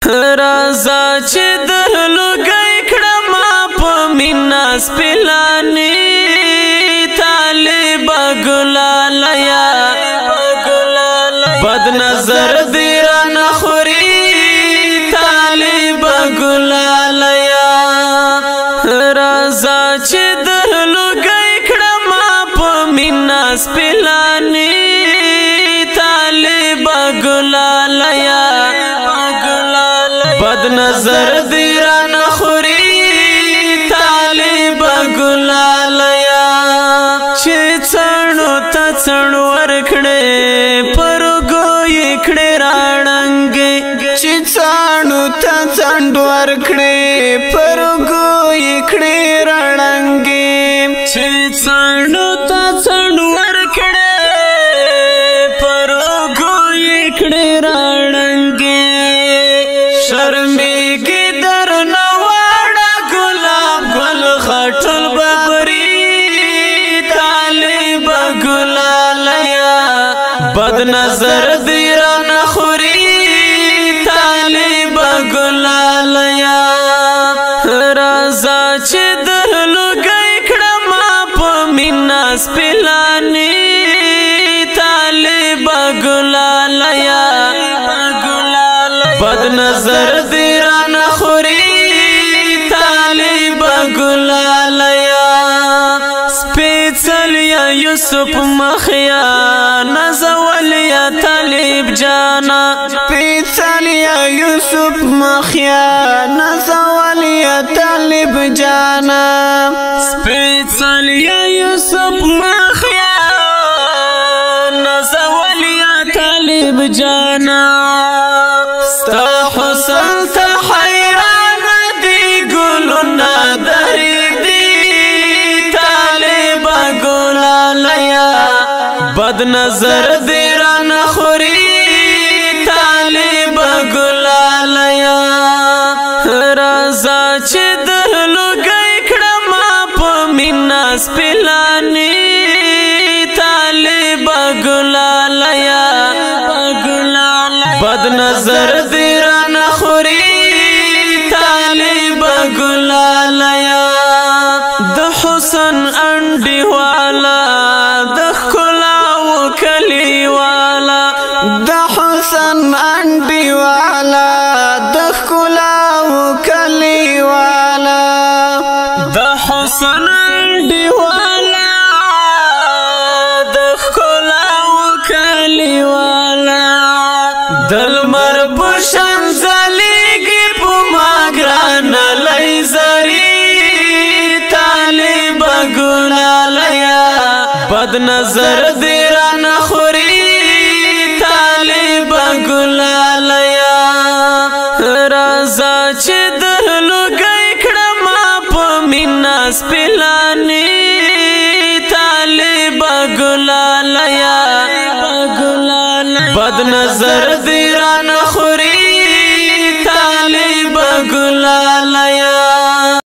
رازا چې درلوګی کړم په مینا سپلانی طالب ګلالیا بد نظر دی را نخوري طالب ګلالیا رازا چې درلوګی کړم په مینا سپلانی طالب ګلالیا بد نظر دی را نخوري طالب ګلالیا چې څڼو ته څڼو ورکړې پرګو یې کړې راړنګې چې څڼو ته څڼو ورکړې پرګو یې کړې راړنګې چې څڼو ته څڼو ورکړې پرګو یې کړې راړنګې شرمېږي درنه واړه ګلاب ګل خټل ببري طالب ګلالیا بد نظر دی را نخوري طالب ګلالیا رازا چې درلوګی کړم په مینا سپلانی طالب ګلالیا بد نظر دی را نخوري طالب ګلالیا سپیڅلیا یوسف مخیا نزولیا طالب جانا سپیڅلیا یوسف مخیا نزولیا طالب جانا سپیڅلیا یوسف مخیا نزولیا طالب جانا ستا حسن ته حیران دی ګلونه درېږدي طالب ګلالیا بد نظر دی را نخوري طالب ګلالیا رازا چې درلوګی کړم په مینا سپلانی طالب ګلالیا بد نظر دی را نخوري طالب ګلالیا د حسن انډي والا د ښکلاو کلی والا د حسن انډي والا د ښکلاو کلی والا د حسن انډي والا د ښکلاو کلی والا دلمر بشن زلیگی پو ماگران لیزری طالب ګلالیا بد نظر دی را نخوري طالب ګلالیا رازا چې درلوګی کړم په مینا سپلانی طالب ګلالیا بد نظر دی